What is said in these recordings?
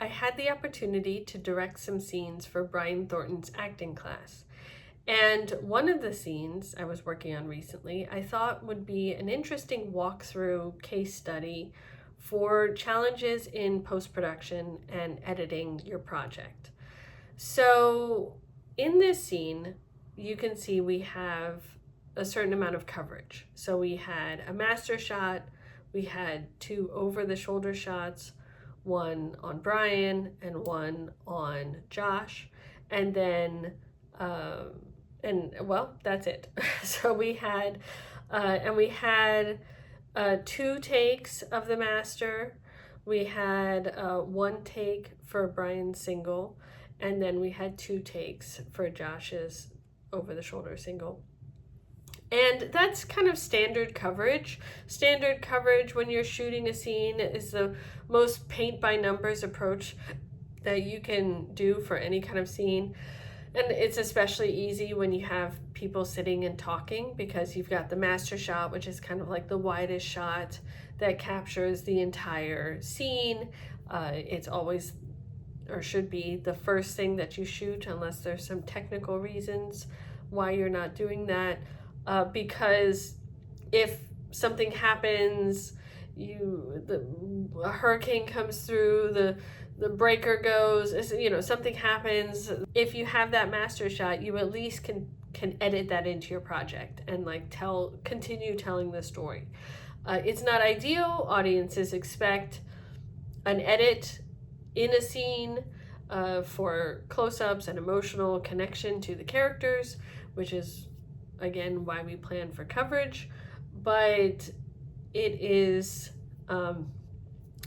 I had the opportunity to direct some scenes for Brian Thornton's acting class. And one of the scenes I was working on recently, I thought would be an interesting walkthrough case study for challenges in post-production and editing your project. So in this scene, you can see we have a certain amount of coverage. So we had a master shot, we had 2 over-the-shoulder shots, one on Brian and one on Josh, and then that's it. So we had 2 takes of the master. We had 1 take for Brian's single, and then we had 2 takes for Josh's over-the-shoulder single. And that's kind of standard coverage. Standard coverage when you're shooting a scene is the most paint-by-numbers approach that you can do for any kind of scene. And it's especially easy when you have people sitting and talking, because you've got the master shot, which is kind of like the widest shot that captures the entire scene. It's always, or should be, the first thing that you shoot, unless there's some technical reasons why you're not doing that. Because if something happens, a hurricane comes through, the breaker goes, something happens. If you have that master shot, you at least can edit that into your project and continue telling the story. It's not ideal. Audiences expect an edit in a scene for close-ups and emotional connection to the characters, which is again why we plan for coverage. But it is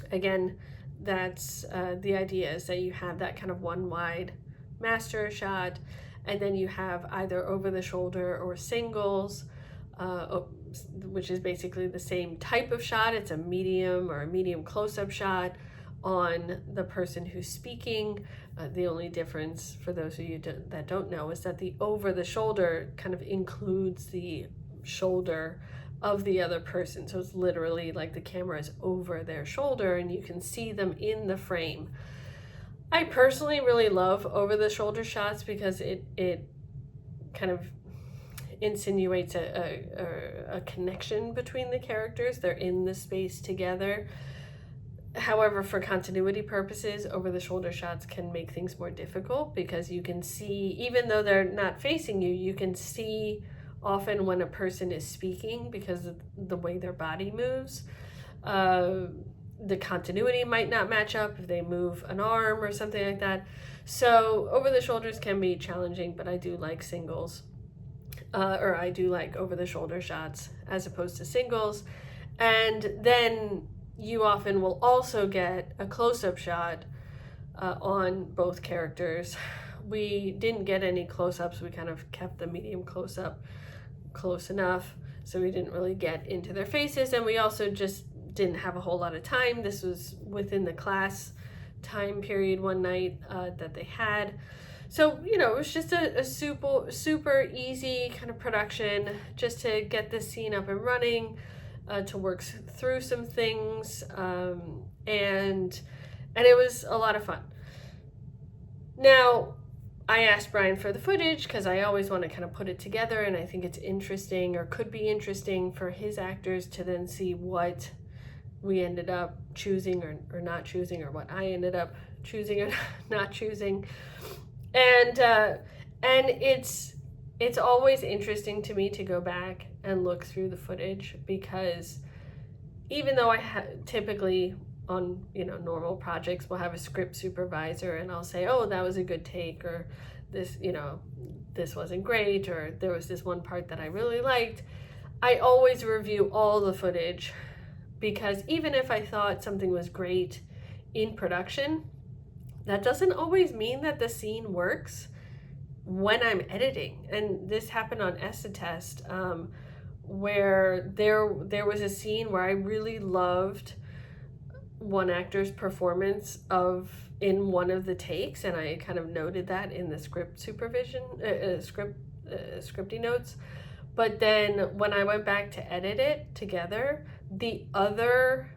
again, that's the idea, is that you have that kind of one wide master shot, and then you have either over the shoulder or singles, which is basically the same type of shot. It's a medium or a medium close-up shot on the person who's speaking. The only difference, for those of you that don't know, is that the over the shoulder kind of includes the shoulder of the other person. So it's literally like the camera is over their shoulder and you can see them in the frame. I personally really love over the shoulder shots because it kind of insinuates a connection between the characters. They're in the space together. However, for continuity purposes, over the shoulder shots can make things more difficult, because you can see, even though they're not facing you, you can see often when a person is speaking because of the way their body moves. The continuity might not match up if they move an arm or something like that. So over the shoulders can be challenging, but I do like singles. I do like over the shoulder shots as opposed to singles. And then you often will also get a close-up shot on both characters. We didn't get any close-ups. We kind of kept the medium close-up close enough, so we didn't really get into their faces, and we also just didn't have a whole lot of time. This was within the class time period one night that they had. So, it was just a super easy kind of production just to get this scene up and running, to work through some things, and it was a lot of fun. Now, I asked Brian for the footage because I always want to kind of put it together, and I think it's interesting, or could be interesting, for his actors to then see what we ended up choosing or not choosing, or what I ended up choosing or not choosing. And it's always interesting to me to go back and look through the footage, because even though I typically on normal projects we'll have a script supervisor and I'll say, oh, that was a good take, or this this wasn't great, or there was this one part that I really liked. I always review all the footage, because even if I thought something was great in production, that doesn't always mean that the scene works when I'm editing. And this happened on Test, where there was a scene where I really loved one actor's performance in one of the takes, and I kind of noted that in the script supervision, scripty notes. But then when I went back to edit it together, the other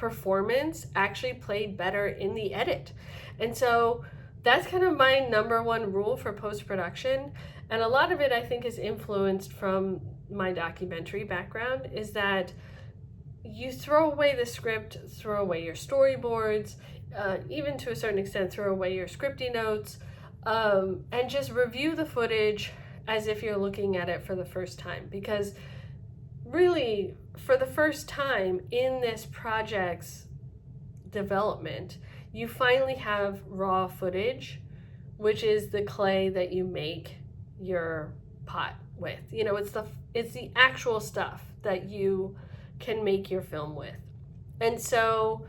performance actually played better in the edit. And so that's kind of my number one rule for post-production. And a lot of it, I think, is influenced from my documentary background, is that you throw away the script, throw away your storyboards, even to a certain extent, throw away your scripty notes, and just review the footage as if you're looking at it for the first time. Because really, for the first time in this project's development, you finally have raw footage, which is the clay that you make your pot with. You know, it's the actual stuff that you can make your film with. And so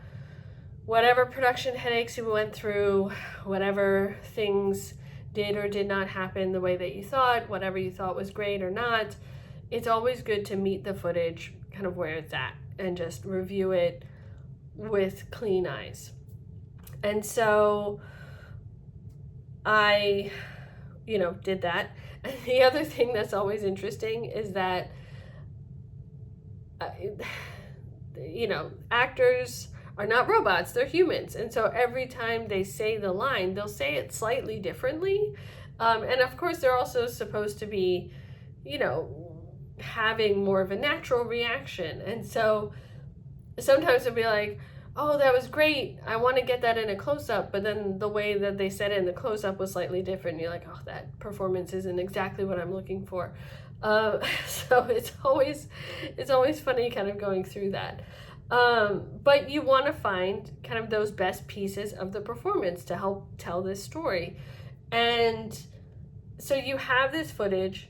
whatever production headaches you went through, whatever things did or did not happen the way that you thought, whatever you thought was great or not, it's always good to meet the footage kind of where it's at and just review it with clean eyes. And so I, did that. And the other thing that's always interesting is that, actors are not robots, they're humans. And so every time they say the line, they'll say it slightly differently. And of course, they're also supposed to be, having more of a natural reaction. And so sometimes they'll be like, oh, that was great, I want to get that in a close-up, but then the way that they said it in the close-up was slightly different. And you're like, oh, that performance isn't exactly what I'm looking for. So it's always funny kind of going through that. But you want to find kind of those best pieces of the performance to help tell this story. And so you have this footage,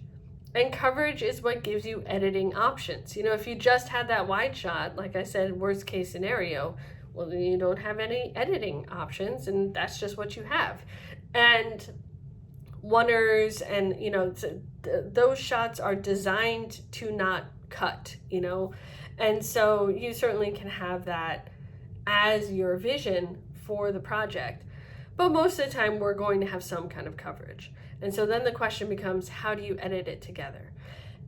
and coverage is what gives you editing options. If you just had that wide shot, like I said, worst case scenario, well, then you don't have any editing options, and that's just what you have. And oneers and, those shots are designed to not cut, and so you certainly can have that as your vision for the project. But most of the time, we're going to have some kind of coverage. And so then the question becomes, how do you edit it together?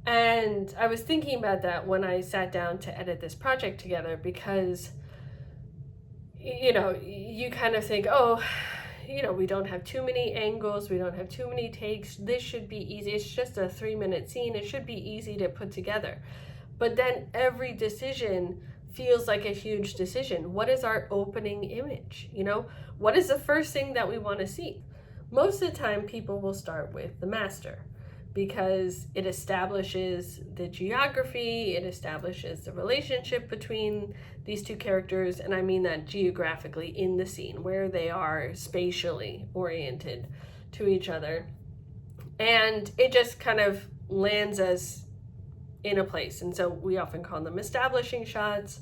And I was thinking about that when I sat down to edit this project together, because, you kind of think, oh, we don't have too many angles, we don't have too many takes, this should be easy, it's just a 3-minute scene, it should be easy to put together. But then every decision feels like a huge decision. What is our opening image? What is the first thing that we want to see? Most of the time, people will start with the master, because it establishes the geography, it establishes the relationship between these two characters, and I mean that geographically in the scene, where they are spatially oriented to each other. And it just kind of lands us in a place, and so we often call them establishing shots.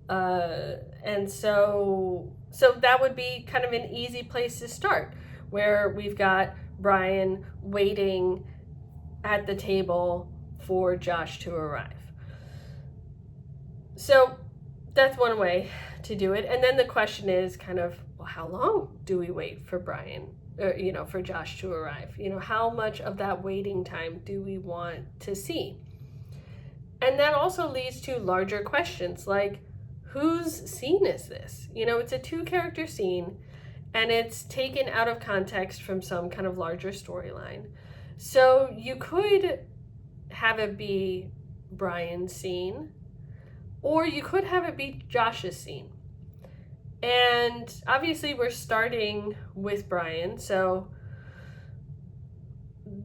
And so that would be kind of an easy place to start, where we've got Brian waiting at the table for Josh to arrive. So that's one way to do it. And then the question is kind of, well, how long do we wait for Brian, for Josh to arrive? How much of that waiting time do we want to see? And that also leads to larger questions like, whose scene is this? It's a 2-character scene, and it's taken out of context from some kind of larger storyline. So you could have it be Brian's scene, or you could have it be Josh's scene. And obviously we're starting with Brian, so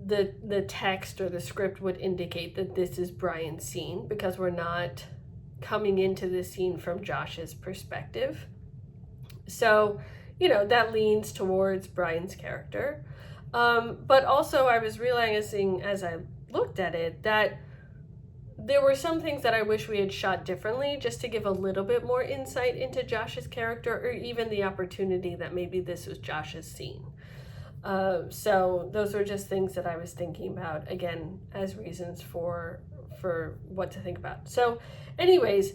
the text or the script would indicate that this is Brian's scene, because we're not coming into the scene from Josh's perspective. So, that leans towards Brian's character. But also I was realizing as I looked at it that there were some things that I wish we had shot differently, just to give a little bit more insight into Josh's character, or even the opportunity that maybe this was Josh's scene. So those were just things that I was thinking about, again, as reasons for what to think about. So anyways,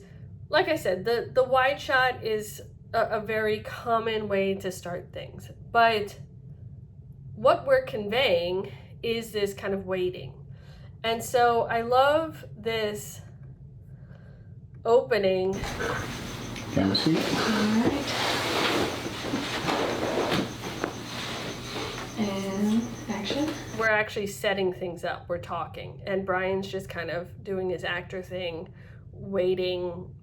like I said, the wide shot is a very common way to start things. But what we're conveying is this kind of waiting. And so I love this opening Camera sweep. All right. And action. We're actually setting things up. We're talking. And Brian's just kind of doing his actor thing, waiting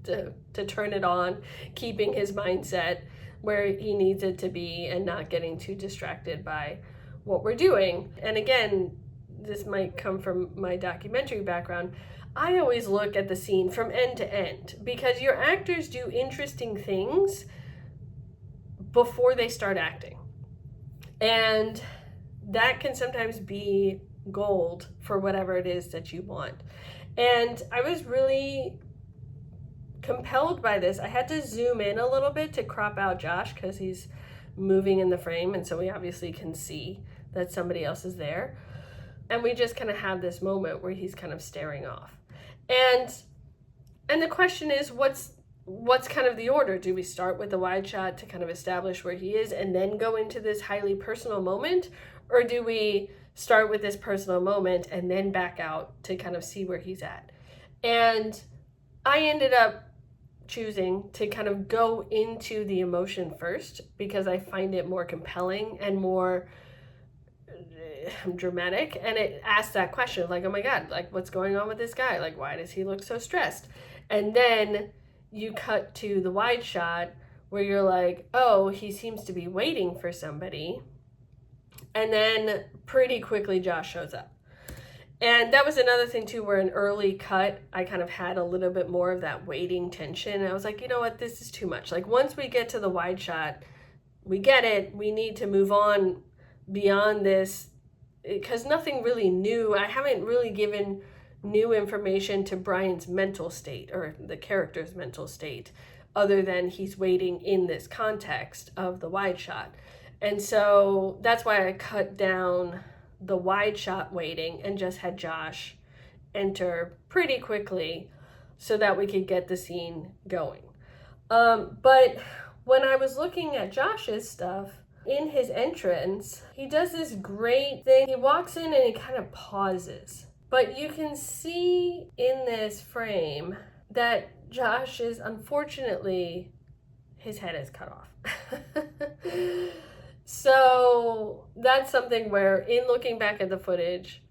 to turn it on, keeping his mindset where he needs it to be and not getting too distracted by what we're doing. And again, this might come from my documentary background. I always look at the scene from end to end because your actors do interesting things before they start acting. And that can sometimes be gold for whatever it is that you want. And I was really compelled by this. I had to zoom in a little bit to crop out Josh because he's moving in the frame, and so we obviously can see that somebody else is there. And we just kind of have this moment where he's kind of staring off. And the question is, what's kind of the order? Do we start with the wide shot to kind of establish where he is and then go into this highly personal moment? Or do we start with this personal moment and then back out to kind of see where he's at? And I ended up choosing to kind of go into the emotion first because I find it more compelling and more dramatic, and it asks that question like, oh my god, like what's going on with this guy, like why does he look so stressed? And then you cut to the wide shot where you're like, oh, he seems to be waiting for somebody, and then pretty quickly Josh shows up. And that was another thing too, where an early cut I kind of had a little bit more of that waiting tension, and I was like, you know what, this is too much. Like once we get to the wide shot, we get it, we need to move on beyond this because nothing really new. I haven't really given new information to Brian's mental state or the character's mental state other than he's waiting in this context of the wide shot. And so that's why I cut down the wide shot waiting and just had Josh enter pretty quickly so that we could get the scene going. But when I was looking at Josh's stuff, in his entrance, he does this great thing. He walks in and he kind of pauses. But you can see in this frame that Josh is, unfortunately, his head is cut off. So that's something where, in looking back at the footage,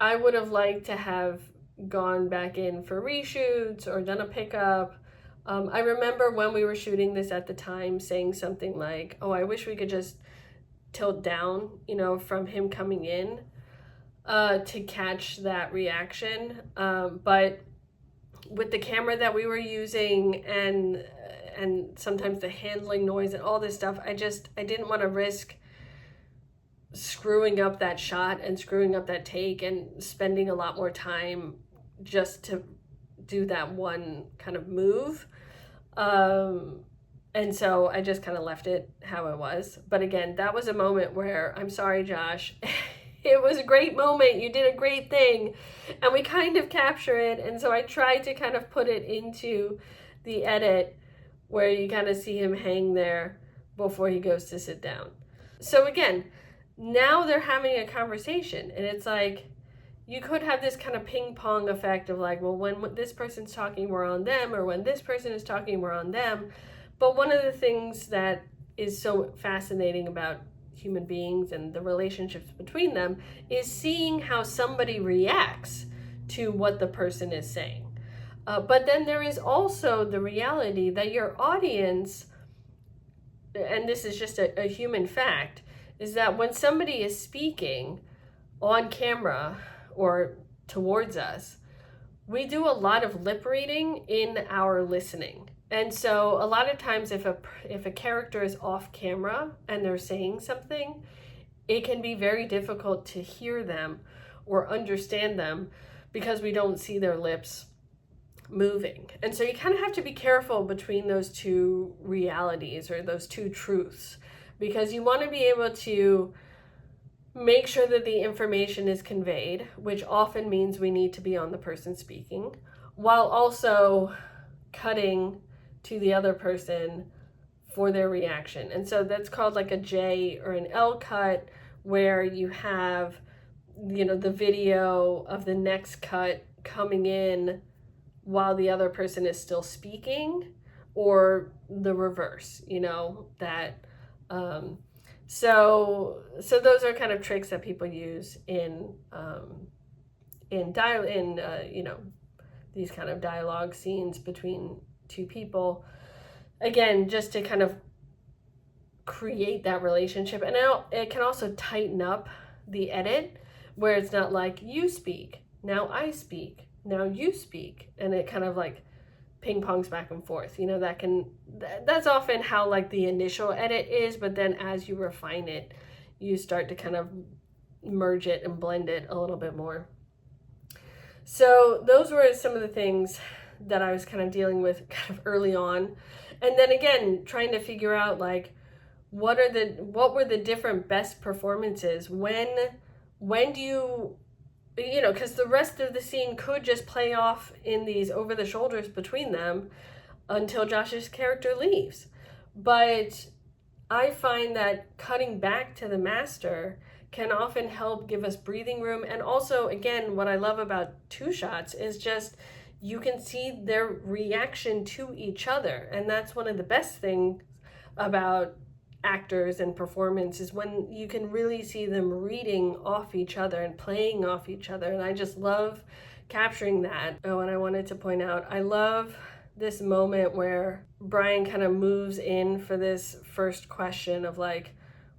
I would have liked to have gone back in for reshoots or done a pickup. I remember when we were shooting this at the time saying something like, oh, I wish we could just tilt down, from him coming in to catch that reaction. But with the camera that we were using and sometimes the handling noise and all this stuff, I didn't want to risk screwing up that shot and screwing up that take and spending a lot more time just to do that one kind of move. And so I just kind of left it how it was. But again, that was a moment where, I'm sorry, Josh, it was a great moment. You did a great thing. And we kind of capture it. And so I tried to kind of put it into the edit where you kind of see him hang there before he goes to sit down. So again, now they're having a conversation, and it's like, you could have this kind of ping pong effect of like, well, when this person's talking, we're on them, or when this person is talking, we're on them. But one of the things that is so fascinating about human beings and the relationships between them is seeing how somebody reacts to what the person is saying. But then there is also the reality that your audience, and this is just a human fact, is that when somebody is speaking on camera or towards us, we do a lot of lip reading in our listening. And so a lot of times if a character is off camera and they're saying something, it can be very difficult to hear them or understand them because we don't see their lips moving. And so you kind of have to be careful between those two realities or those two truths, because you want to be able to make sure that the information is conveyed, which often means we need to be on the person speaking, while also cutting to the other person for their reaction. And so that's called like a J or an L cut, where you have, the video of the next cut coming in while the other person is still speaking, or the reverse, that so those are kind of tricks that people use in these kind of dialogue scenes between two people, again, just to kind of create that relationship. And it can also tighten up the edit, where it's not like you speak, now I speak, now you speak, and it kind of like ping pongs back and forth. That's often how like the initial edit is, but then as you refine it, you start to kind of merge it and blend it a little bit more. So those were some of the things that I was kind of dealing with kind of early on. And then again, trying to figure out like what were the different best performances, when do you because the rest of the scene could just play off in these over the shoulders between them until Josh's character leaves. But I find that cutting back to the master can often help give us breathing room. And also, again, what I love about two shots is just you can see their reaction to each other. And that's one of the best things about actors and performance, is when you can really see them reading off each other and playing off each other. And I just love capturing that. Oh, and I wanted to point out, I love this moment where Brian kind of moves in for this first question of like,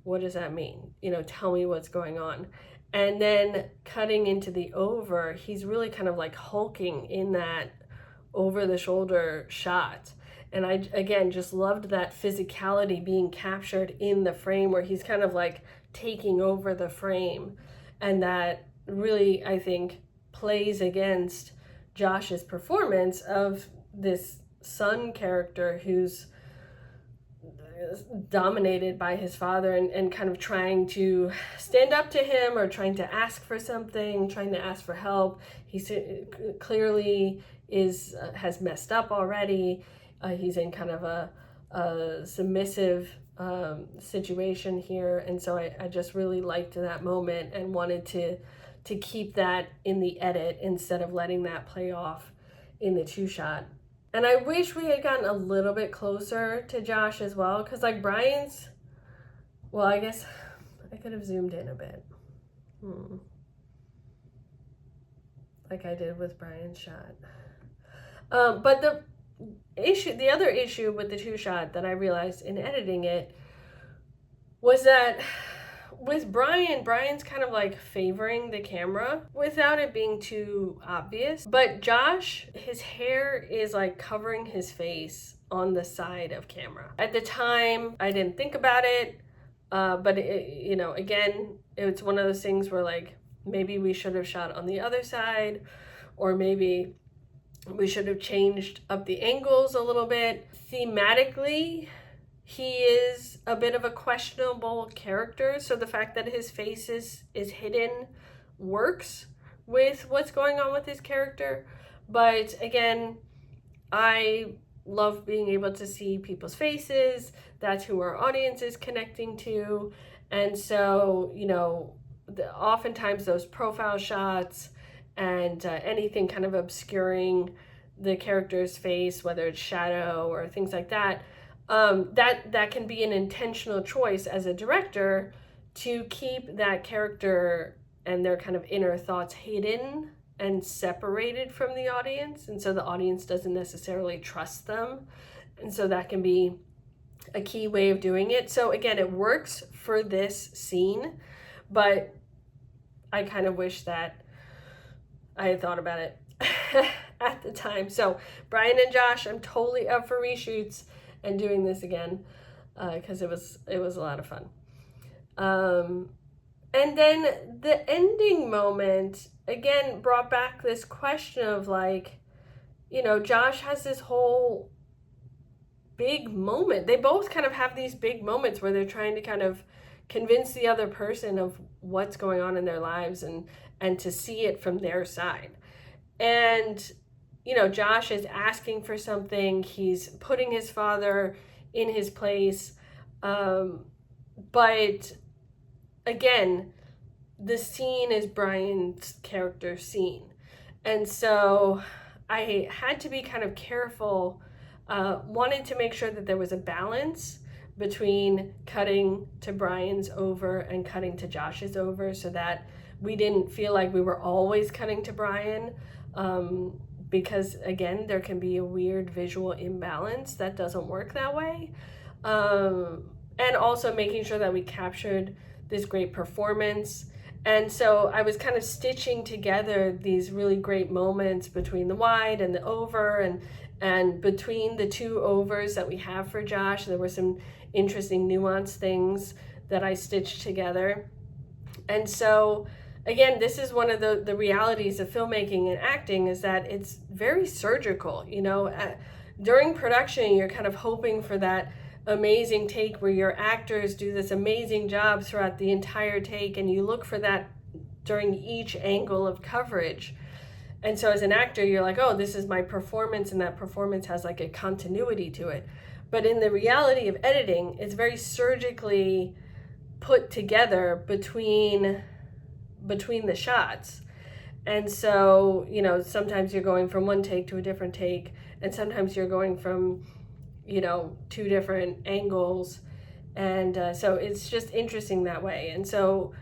what does that mean? Tell me what's going on. And then cutting into the over, he's really kind of like hulking in that over the shoulder shot. And I, again, just loved that physicality being captured in the frame, where he's kind of like taking over the frame. And that really, I think, plays against Josh's performance of this son character who's dominated by his father, and kind of trying to stand up to him, or trying to ask for something, trying to ask for help. He clearly has messed up already. He's in kind of a submissive situation here. And so I just really liked that moment and wanted to keep that in the edit instead of letting that play off in the two shot. And I wish we had gotten a little bit closer to Josh as well, because like Brian's, well, I guess I could have zoomed in a bit. Like I did with Brian's shot. But the other issue with the two shot that I realized in editing it was that with Brian's kind of like favoring the camera without it being too obvious. But Josh, his hair is like covering his face on the side of camera. At the time, I didn't think about it, but again, it's one of those things where like maybe we should have shot on the other side, or maybe we should have changed up the angles a little bit. Thematically, he is a bit of a questionable character, so the fact that his face is hidden works with what's going on with his character. But again, I love being able to see people's faces. That's who our audience is connecting to. And so, oftentimes those profile shots and anything kind of obscuring the character's face, whether it's shadow or things like that, that can be an intentional choice as a director to keep that character and their kind of inner thoughts hidden and separated from the audience, and so the audience doesn't necessarily trust them. And so that can be a key way of doing it. So again, it works for this scene, but I kind of wish that I had thought about it at the time. So Brian and Josh, I'm totally up for reshoots and doing this again, because it was a lot of fun. And then the ending moment again brought back this question of like, Josh has this whole big moment. They both kind of have these big moments where they're trying to kind of convince the other person of what's going on in their lives and to see it from their side. And Josh is asking for something. He's putting his father in his place. But again, the scene is Brian's character scene. And so I had to be kind of careful, wanted to make sure that there was a balance between cutting to Brian's over and cutting to Josh's over, so that we didn't feel like we were always cutting to Brian, because again, there can be a weird visual imbalance that doesn't work that way. And also making sure that we captured this great performance. And so I was kind of stitching together these really great moments between the wide and the over, and between the two overs that we have for Josh, there were some interesting nuanced things that I stitched together. And so again, this is one of the realities of filmmaking and acting, is that it's very surgical. During production, you're kind of hoping for that amazing take where your actors do this amazing job throughout the entire take, and you look for that during each angle of coverage. And so as an actor, you're like, oh, this is my performance, and that performance has like a continuity to it. But in the reality of editing, it's very surgically put together between the shots. And so, sometimes you're going from one take to a different take, and sometimes you're going from, two different angles. And so it's just interesting that way. And so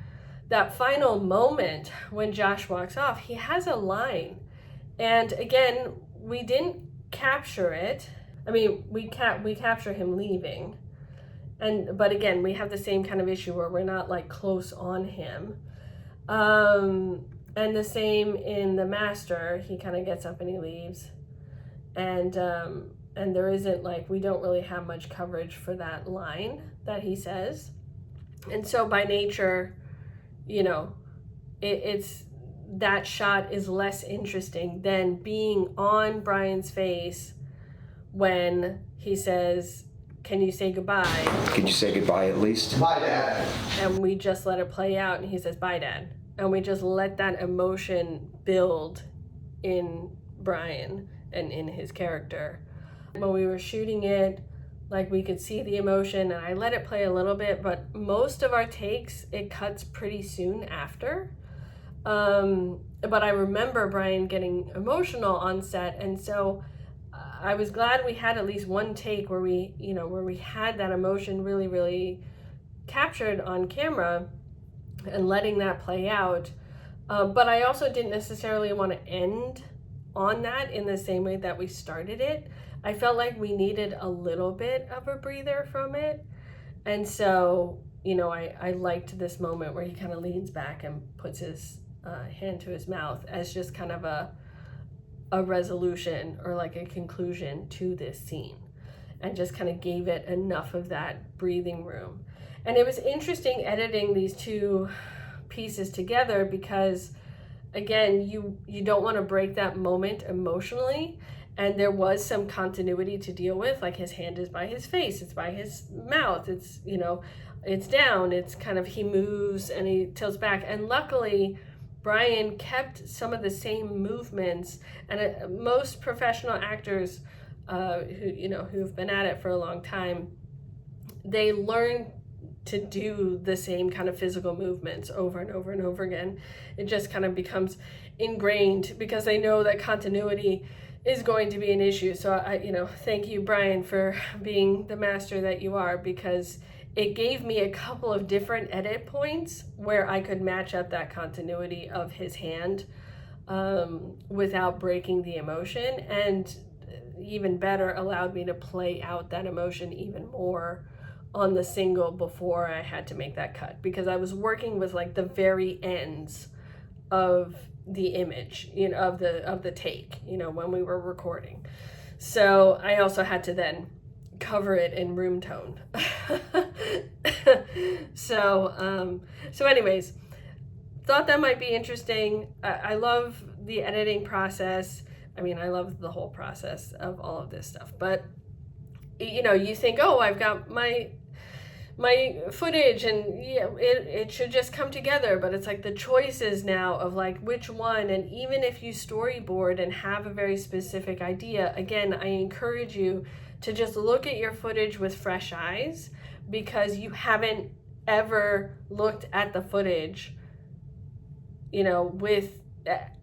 that final moment when Josh walks off, he has a line. And again, we didn't capture it. I mean, we capture him leaving. But again, we have the same kind of issue where we're not like close on him. And the same in The Master, he kind of gets up and he leaves. And there isn't we don't really have much coverage for that line that he says. And so by nature, it's that shot is less interesting than being on Brian's face when he says, "Can you say goodbye?" Could you say goodbye at least? Bye, Dad. And we just let it play out, and he says, "Bye, Dad." And we just let that emotion build in Brian and in his character. When we were shooting it, we could see the emotion, and I let it play a little bit, but most of our takes, it cuts pretty soon after. But I remember Brian getting emotional on set, and so I was glad we had at least one take where we had that emotion really, really captured on camera and letting that play out. But I also didn't necessarily want to end on that in the same way that we started it. I felt like we needed a little bit of a breather from it. And so, I liked this moment where he kind of leans back and puts his hand to his mouth as just kind of a resolution or a conclusion to this scene, and just kind of gave it enough of that breathing room. And it was interesting editing these two pieces together because, again, you don't want to break that moment emotionally. And there was some continuity to deal with, his hand is by his face, it's by his mouth, it's, it's down, it's kind of, he moves and he tilts back. And luckily, Brian kept some of the same movements, and most professional actors who've been at it for a long time, they learn to do the same kind of physical movements over and over and over again. It just kind of becomes ingrained because they know that continuity is going to be an issue. So I thank you, Brian, for being the master that you are, because it gave me a couple of different edit points where I could match up that continuity of his hand without breaking the emotion, and even better, allowed me to play out that emotion even more on the single before I had to make that cut, because I was working with the very ends of the image, of the take, when we were recording. So I also had to then cover it in room tone. So anyways, thought that might be interesting. I love the editing process. I mean, I love the whole process of all of this stuff, but you think, oh, I've got my footage and it should just come together, but it's the choices now of which one. And even if you storyboard and have a very specific idea, again, I encourage you to just look at your footage with fresh eyes, because you haven't ever looked at the footage with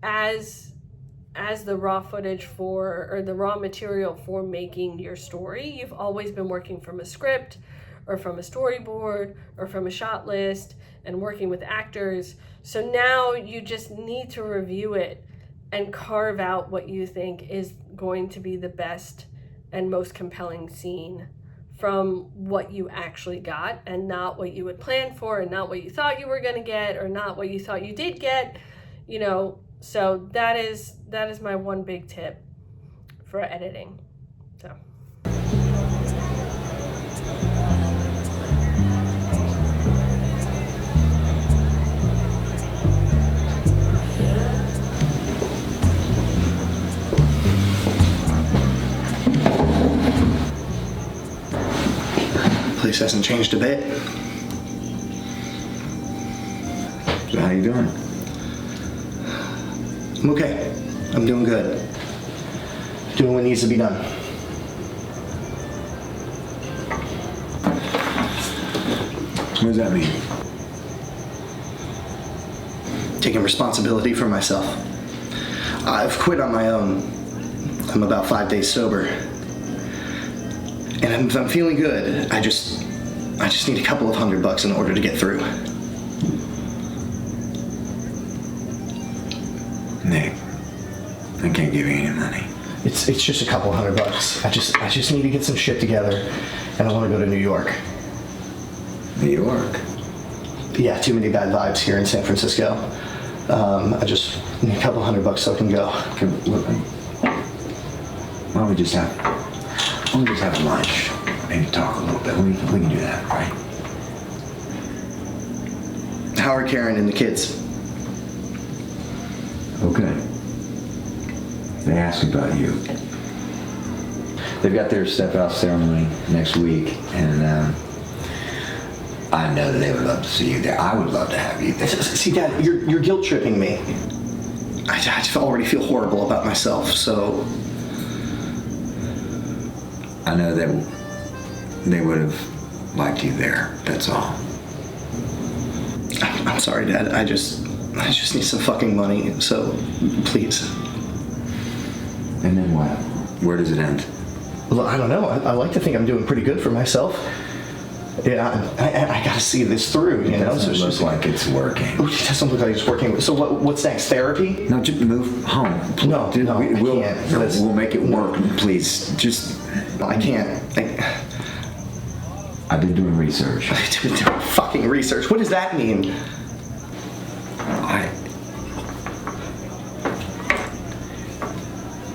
as as the raw footage for, or the raw material for making your story. You've always been working from a script or from a storyboard or from a shot list and working with actors. So now you just need to review it and carve out what you think is going to be the best and most compelling scene from what you actually got, and not what you had planned for, and not what you thought you were going to get, or not what you thought you did get, you know. So that is my one big tip for editing. So Place hasn't changed a bit. So how you doing? I'm okay. I'm doing good. Doing what needs to be done. What does that mean? Taking responsibility for myself. I've quit on my own. I'm about 5 days sober. And I'm feeling good. I just need a couple of $100 in order to get through. Nick, I can't give you any money. It's just a couple of $100. I just need to get some shit together, and I want to go to New York. New York? Yeah, too many bad vibes here in San Francisco. I just need a couple $100 so I can go. Why don't we just have lunch? Maybe talk a little bit. We can do that, right? How are Karen and the kids? Okay. They asked about you. They've got their step out ceremony next week, and I know that they would love to see you there. I would love to have you there. See, Dad, you're guilt tripping me. I just already feel horrible about myself, so I know that they would have liked you there. That's all. I'm sorry, Dad. I just need some fucking money, so please. And then what? Where does it end? Well, I don't know. I like to think I'm doing pretty good for myself. Yeah, I gotta see this through, you know? So it looks like it's working. It doesn't look like it's working. So what's next? Therapy? No, just move home. No, Dude, I we'll, can't. no, we'll make it work, please. Just... I can't. I've been doing research. I've been doing fucking research. What does that mean?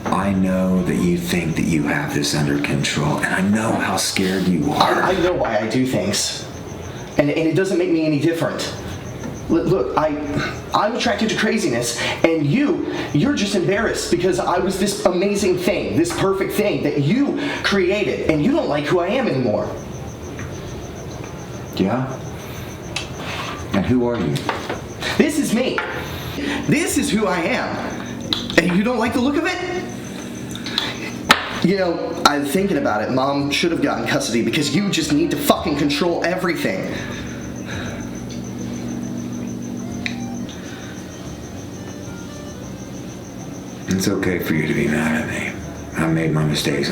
I know that you think that you have this under control, and I know how scared you are. I know why I do things. And it doesn't make me any different. Look, I'm attracted to craziness, and you're just embarrassed because I was this amazing thing, this perfect thing that you created, and you don't like who I am anymore. Yeah? And who are you? This is me. This is who I am. And you don't like the look of it? You know, I'm thinking about it. Mom should have gotten custody because you just need to fucking control everything. It's okay for you to be mad at me. I made my mistakes.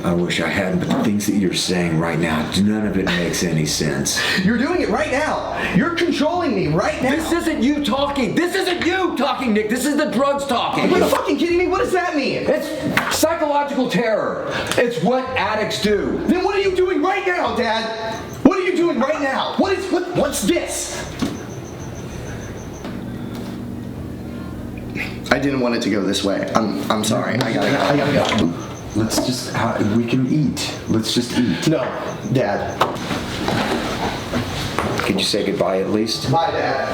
I wish I hadn't, but the things that you're saying right now, none of it makes any sense. You're doing it right now. You're controlling me right now. This isn't you talking. This isn't you talking, Nick. This is the drugs talking. Are you fucking kidding me? What does that mean? It's psychological terror. It's what addicts do. Then what are you doing right now, Dad? What are you doing right now? What's this? I didn't want it to go this way. I'm sorry. I gotta go. Let's just, we can eat. Let's just eat. No, Dad. Could you say goodbye at least? Bye, Dad.